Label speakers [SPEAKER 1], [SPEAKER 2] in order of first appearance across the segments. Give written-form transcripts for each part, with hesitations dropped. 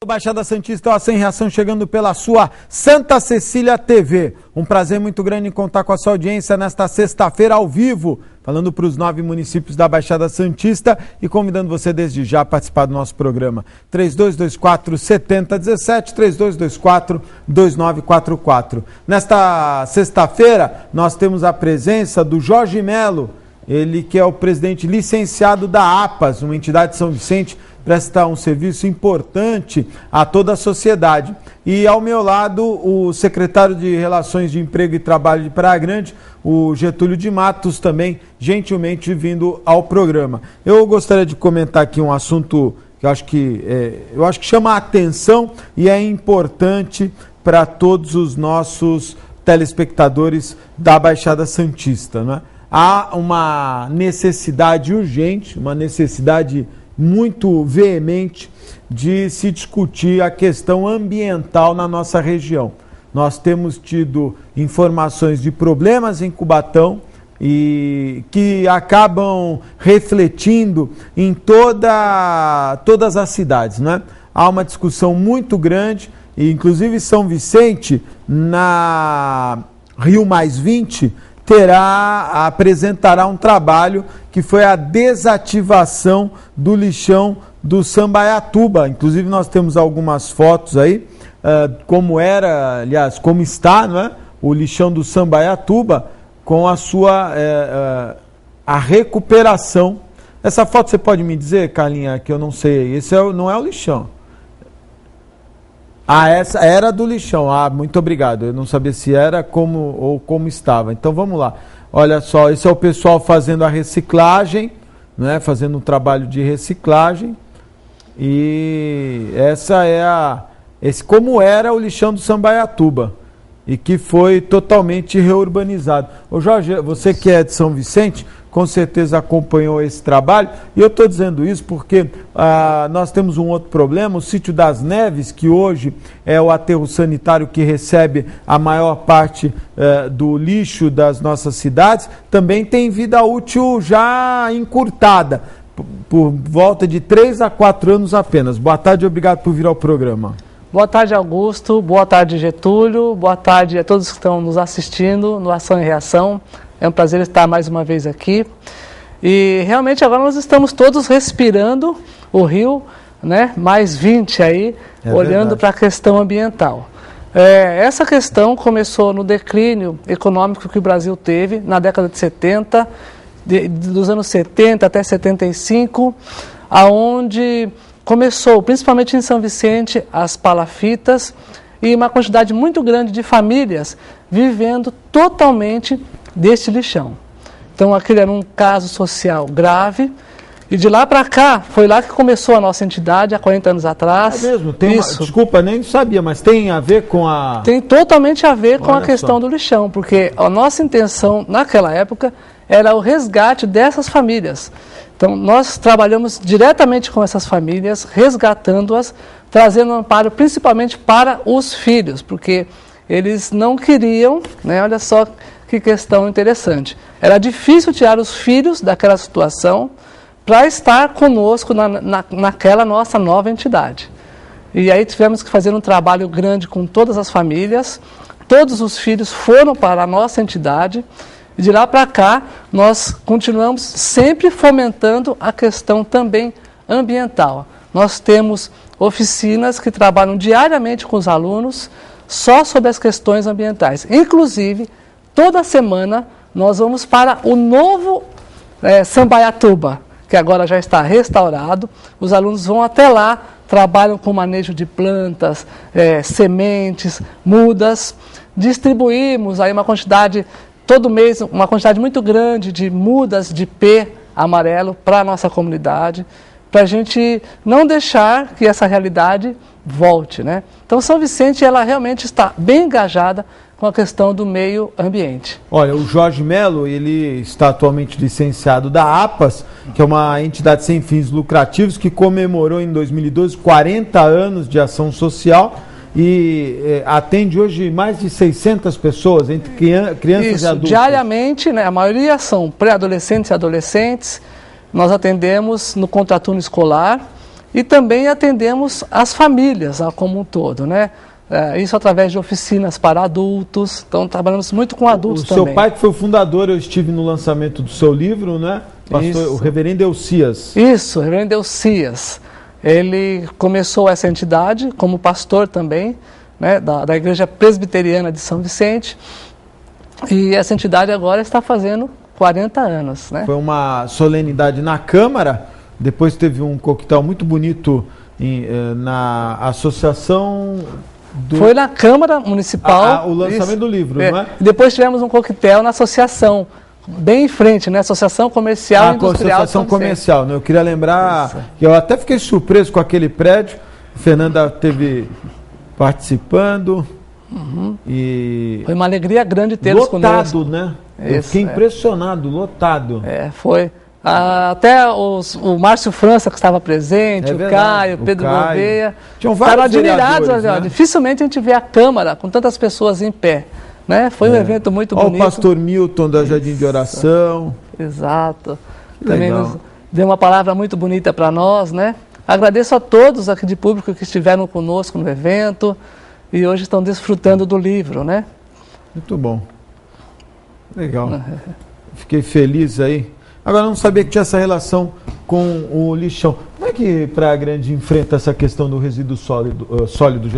[SPEAKER 1] Baixada Santista, ó, Sem Reação, chegando pela sua Santa Cecília TV. Um prazer muito grande em contar com a sua audiência nesta sexta-feira ao vivo, falando para os 9 municípios da Baixada Santista e convidando você desde já a participar do nosso programa. 3224-7017, 3224-2944. Nesta sexta-feira, nós temos a presença do Jorge Melo, ele que é o presidente licenciado da APAS, uma entidade de São Vicente, presta um serviço importante a toda a sociedade. E ao meu lado, o secretário de Relações de Emprego e Trabalho de Praia Grande, o Getúlio de Matos, também gentilmente vindo ao programa. Eu gostaria de comentar aqui um assunto que eu acho que chama a atenção e é importante para todos os nossos telespectadores da Baixada Santista, né? Há uma necessidade urgente, uma necessidade muito veemente de se discutir a questão ambiental na nossa região. Nós temos tido informações de problemas em Cubatão e que acabam refletindo em todas as cidades, né? Há uma discussão muito grande, e inclusive São Vicente, na Rio Mais 20, apresentará um trabalho que foi a desativação do lixão do Sambaiatuba. Inclusive nós temos algumas fotos aí, como era, aliás, como está, não é? O lixão do Sambaiatuba com a sua a recuperação. Essa foto você pode me dizer, Carlinha, que eu não sei, esse não é o lixão. Ah, essa era do lixão. Ah, muito obrigado. Eu não sabia se era como estava. Então vamos lá. Olha só, esse é o pessoal fazendo a reciclagem, né? Fazendo um trabalho de reciclagem. E essa é como era o lixão do Sambaiatuba e que foi totalmente reurbanizado. Ô Jorge, você que é de São Vicente, com certeza acompanhou esse trabalho, e eu estou dizendo isso porque nós temos um outro problema. O Sítio das Neves, que hoje é o aterro sanitário que recebe a maior parte do lixo das nossas cidades, também tem vida útil já encurtada, por volta de 3 a 4 anos apenas. Boa tarde e obrigado por vir ao programa.
[SPEAKER 2] Boa tarde, Augusto. Boa tarde, Getúlio. Boa tarde a todos que estão nos assistindo no Ação e Reação. É um prazer estar mais uma vez aqui. E realmente agora nós estamos todos respirando o rio, né? Mais 20 aí, olhando para a questão ambiental. Essa questão começou no declínio econômico que o Brasil teve na década de 70, dos anos 70 até 75, aonde começou, principalmente em São Vicente, as palafitas e uma quantidade muito grande de famílias vivendo totalmente deste lixão. Então aquele era um caso social grave, e de lá para cá, foi lá que começou a nossa entidade, há 40 anos atrás. É mesmo?
[SPEAKER 1] Desculpa, nem sabia, mas tem a ver com a...
[SPEAKER 2] Tem totalmente a ver com a questão do lixão, porque a nossa intenção naquela época era o resgate dessas famílias. Então nós trabalhamos diretamente com essas famílias, resgatando-as, trazendo amparo principalmente para os filhos, porque eles não queriam, né? Olha só que questão interessante. Era difícil tirar os filhos daquela situação para estar conosco naquela nossa nova entidade. E aí tivemos que fazer um trabalho grande com todas as famílias, todos os filhos foram para a nossa entidade, e de lá para cá nós continuamos sempre fomentando a questão também ambiental. Nós temos oficinas que trabalham diariamente com os alunos só sobre as questões ambientais. Inclusive, toda semana nós vamos para o novo Sambaiatuba, que agora já está restaurado. Os alunos vão até lá, trabalham com manejo de plantas, sementes, mudas. Distribuímos aí uma quantidade, todo mês, uma quantidade muito grande de mudas de pê amarelo para a nossa comunidade, para a gente não deixar que essa realidade volte, né? Então São Vicente, ela realmente está bem engajada com a questão do meio ambiente.
[SPEAKER 1] Olha, o Jorge Melo, ele está atualmente licenciado da APAS, que é uma entidade sem fins lucrativos que comemorou em 2012 40 anos de ação social e atende hoje mais de 600 pessoas, entre crianças e adultos.
[SPEAKER 2] Diariamente, né, a maioria são pré-adolescentes e adolescentes. Nós atendemos no contraturno escolar e também atendemos as famílias como um todo, né? Isso através de oficinas para adultos, então trabalhamos muito com adultos também.
[SPEAKER 1] O seu pai que foi o fundador, eu estive no lançamento do seu livro, né? Pastor, o reverendo Elcias.
[SPEAKER 2] Isso, o reverendo Elcias. Ele começou essa entidade como pastor também, né, da Igreja Presbiteriana de São Vicente, e essa entidade agora está fazendo 40 anos. Né?
[SPEAKER 1] Foi uma solenidade na Câmara, depois teve um coquetel muito bonito na associação...
[SPEAKER 2] Foi na Câmara Municipal.
[SPEAKER 1] O lançamento do livro, não é?
[SPEAKER 2] Depois tivemos um coquetel na associação, bem em frente, né? Associação Comercial e Industrial.
[SPEAKER 1] Associação Comercial, né? Eu queria lembrar que eu até fiquei surpreso com aquele prédio. A Fernanda esteve participando. E
[SPEAKER 2] foi uma alegria grande tê-los conosco.
[SPEAKER 1] Lotado, né? Eu fiquei impressionado, lotado.
[SPEAKER 2] Foi. Até o Márcio França, que estava presente, o Caio, o Pedro Gouveia, estavam admirados. Né? Dificilmente a gente vê a Câmara com tantas pessoas em pé. Né? Foi um evento muito bonito.
[SPEAKER 1] O pastor Milton da Jardim de Oração.
[SPEAKER 2] Exato. Também nos deu uma palavra muito bonita para nós. Né? Agradeço a todos aqui de público que estiveram conosco no evento e hoje estão desfrutando do livro. Né?
[SPEAKER 1] Muito bom. Legal. Fiquei feliz aí. Agora, eu não sabia que tinha essa relação com o lixão. Como é que Praia Grande enfrenta essa questão do resíduo sólido?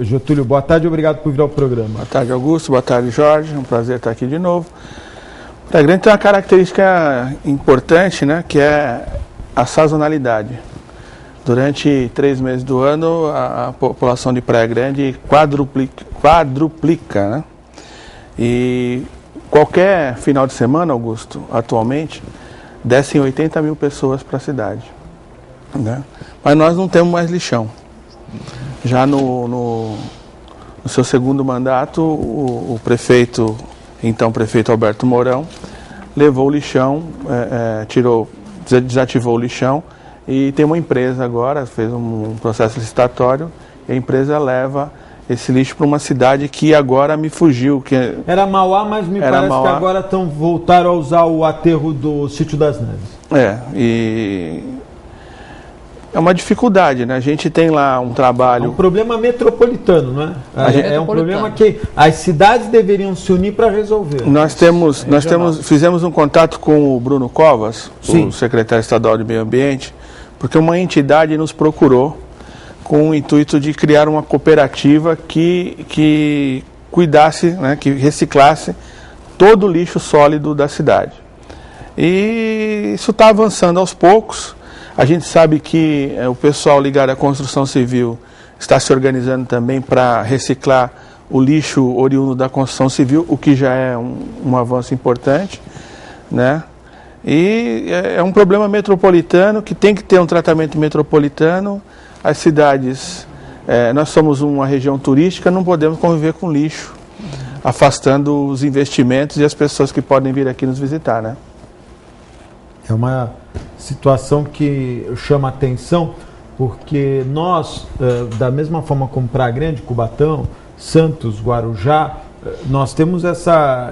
[SPEAKER 1] Getúlio, boa tarde e obrigado por vir ao programa.
[SPEAKER 3] Boa tarde, Augusto. Boa tarde, Jorge. É um prazer estar aqui de novo. Praia Grande tem uma característica importante, né, que é a sazonalidade. Durante 3 meses do ano, a população de Praia Grande quadruplica, né? E qualquer final de semana, Augusto, atualmente, descem 80 mil pessoas para a cidade. Né? Mas nós não temos mais lixão. Já no seu segundo mandato, o prefeito, então prefeito Alberto Mourão, levou o lixão, desativou o lixão e tem uma empresa agora, fez um processo licitatório e a empresa leva esse lixo para uma cidade que agora me fugiu.
[SPEAKER 1] Era Mauá, mas me parece que agora voltaram a usar o aterro do Sítio das Neves.
[SPEAKER 3] E é uma dificuldade, né? A gente tem lá um trabalho...
[SPEAKER 1] É um problema metropolitano, não é? É um problema que as cidades deveriam se unir para resolver.
[SPEAKER 3] Fizemos um contato com o Bruno Covas, o secretário estadual de Meio Ambiente, porque uma entidade nos procurou com o intuito de criar uma cooperativa que cuidasse, né, que reciclasse todo o lixo sólido da cidade. E isso está avançando aos poucos. A gente sabe que o pessoal ligado à construção civil está se organizando também para reciclar o lixo oriundo da construção civil, o que já é um avanço importante, né? E é um problema metropolitano que tem que ter um tratamento metropolitano. As cidades, nós somos uma região turística, não podemos conviver com lixo, afastando os investimentos e as pessoas que podem vir aqui nos visitar, né?
[SPEAKER 1] É uma situação que chama atenção, porque nós, da mesma forma como Praia Grande, Cubatão, Santos, Guarujá, nós temos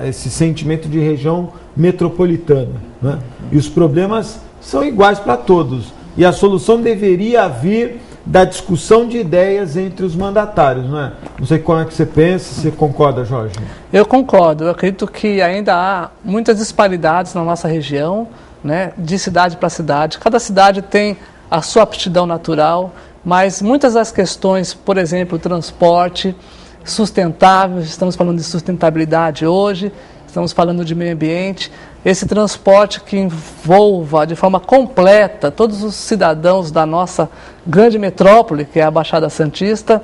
[SPEAKER 1] esse sentimento de região metropolitana, né? E os problemas são iguais para todos. E a solução deveria vir da discussão de ideias entre os mandatários, não é? Não sei como é que você pensa, você concorda, Jorge?
[SPEAKER 2] Eu concordo, eu acredito que ainda há muitas disparidades na nossa região, né, de cidade para cidade. Cada cidade tem a sua aptidão natural, mas muitas das questões, por exemplo, o transporte sustentável, estamos falando de sustentabilidade hoje, estamos falando de meio ambiente, esse transporte que envolva de forma completa todos os cidadãos da nossa grande metrópole, que é a Baixada Santista,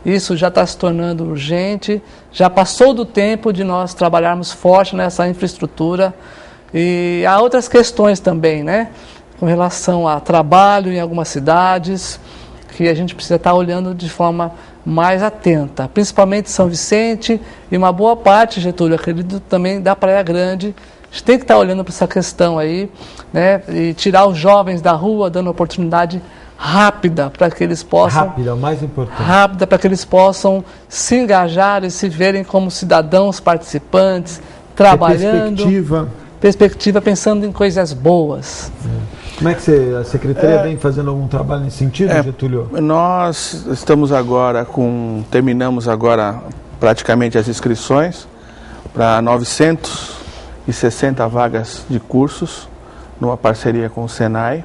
[SPEAKER 2] isso já está se tornando urgente, já passou do tempo de nós trabalharmos forte nessa infraestrutura. E há outras questões também, né, com relação a trabalho em algumas cidades, que a gente precisa estar olhando de forma mais atenta, principalmente São Vicente e uma boa parte, Getúlio, acredito também da Praia Grande. A gente tem que estar olhando para essa questão aí, né, e tirar os jovens da rua, dando oportunidade rápida para que eles possam...
[SPEAKER 1] Rápida, o mais importante.
[SPEAKER 2] Rápida, para que eles possam se engajar e se verem como cidadãos participantes, trabalhando.
[SPEAKER 1] Perspectiva.
[SPEAKER 2] perspectiva pensando em coisas boas.
[SPEAKER 1] Como é que a Secretaria vem fazendo algum trabalho nesse sentido, Getúlio?
[SPEAKER 3] Nós estamos agora terminamos agora praticamente as inscrições para 960 vagas de cursos, numa parceria com o Senai.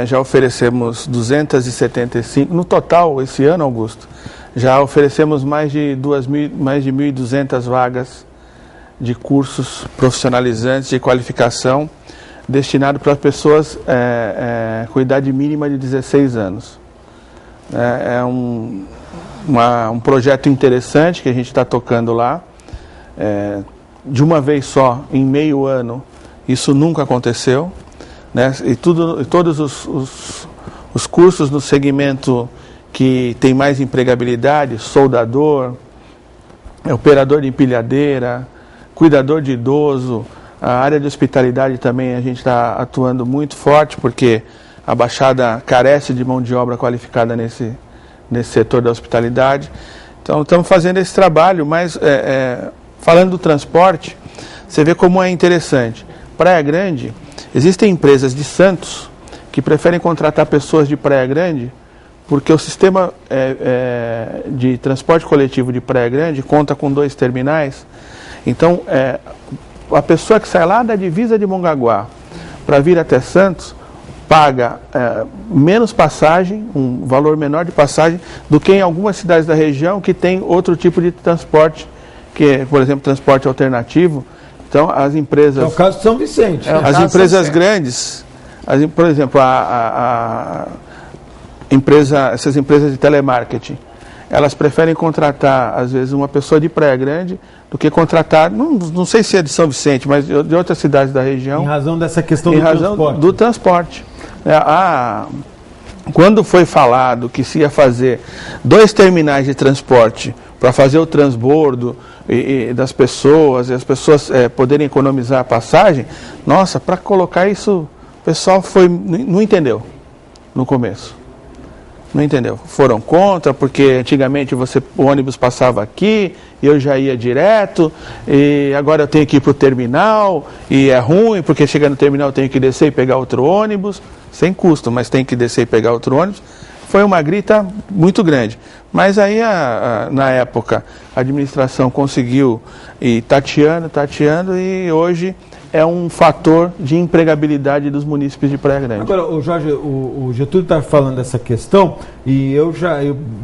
[SPEAKER 3] Já oferecemos 275, no total esse ano, Augusto, já oferecemos mais de 1.200 vagas de cursos profissionalizantes de qualificação destinado para pessoas com idade mínima de 16 anos. É um projeto interessante que a gente está tocando lá, de uma vez só, em meio ano, isso nunca aconteceu. E todos os cursos no segmento que tem mais empregabilidade, soldador, operador de empilhadeira, cuidador de idoso, a área de hospitalidade também a gente está atuando muito forte, porque a Baixada carece de mão de obra qualificada nesse setor da hospitalidade. Então estamos fazendo esse trabalho, mas falando do transporte, você vê como é interessante. Praia Grande, existem empresas de Santos que preferem contratar pessoas de Praia Grande porque o sistema de transporte coletivo de Praia Grande conta com 2 terminais. Então, a pessoa que sai lá da divisa de Mongaguá para vir até Santos paga menos passagem, um valor menor de passagem, do que em algumas cidades da região que tem outro tipo de transporte, que é, por exemplo, transporte alternativo. Então, as empresas...
[SPEAKER 1] É o caso de São Vicente.
[SPEAKER 3] As empresas grandes, por exemplo, essas empresas de telemarketing, elas preferem contratar, às vezes, uma pessoa de Praia Grande do que contratar, não sei se é de São Vicente, mas de outras cidades da região.
[SPEAKER 1] Em razão dessa questão
[SPEAKER 3] do transporte. Quando foi falado que se ia fazer 2 terminais de transporte para fazer o transbordo das pessoas, e as pessoas poderem economizar a passagem, nossa, para colocar isso, o pessoal não entendeu no começo. Não entendeu. Foram contra, porque antigamente o ônibus passava aqui, e eu já ia direto, e agora eu tenho que ir para o terminal, e é ruim, porque chega no terminal eu tenho que descer e pegar outro ônibus, sem custo, mas tem que descer e pegar outro ônibus. Foi uma grita muito grande. Mas aí, na época, a administração conseguiu ir tateando, e hoje é um fator de empregabilidade dos munícipes de Praia Grande.
[SPEAKER 1] Agora, Jorge, o Getúlio está falando dessa questão, e eu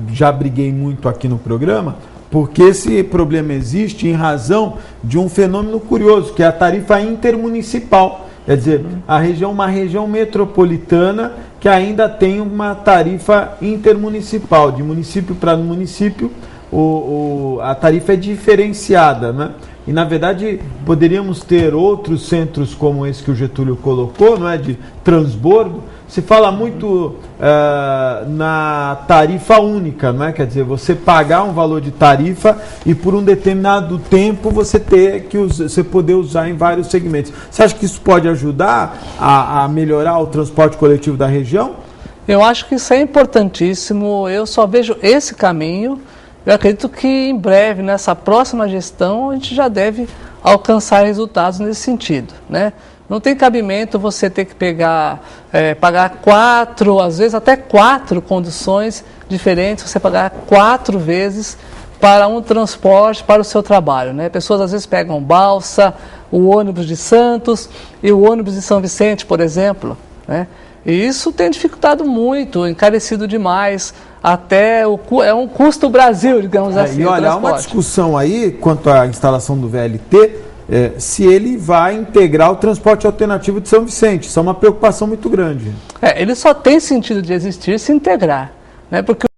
[SPEAKER 1] já briguei muito aqui no programa, porque esse problema existe em razão de um fenômeno curioso, que é a tarifa intermunicipal. Quer dizer, uma região metropolitana que ainda tem uma tarifa intermunicipal, de município para município, a tarifa é diferenciada, né? E, na verdade, poderíamos ter outros centros como esse que o Getúlio colocou, não é, de transbordo. Se fala muito na tarifa única, não é? Quer dizer, você pagar um valor de tarifa e por um determinado tempo você poder usar em vários segmentos. Você acha que isso pode ajudar a melhorar o transporte coletivo da região?
[SPEAKER 2] Eu acho que isso é importantíssimo. Eu só vejo esse caminho. Eu acredito que em breve, nessa próxima gestão, a gente já deve alcançar resultados nesse sentido, né? Não tem cabimento você ter que pagar 4, às vezes até 4 condições diferentes, você pagar 4 vezes para um transporte, para o seu trabalho, né? Pessoas às vezes pegam balsa, o ônibus de Santos e o ônibus de São Vicente, por exemplo, né? E isso tem dificultado muito, encarecido demais, até é um custo Brasil, digamos assim.
[SPEAKER 1] E olha, há uma discussão aí quanto à instalação do VLT, se ele vai integrar o transporte alternativo de São Vicente. Isso é uma preocupação muito grande.
[SPEAKER 2] Ele só tem sentido de existir se integrar, né? Porque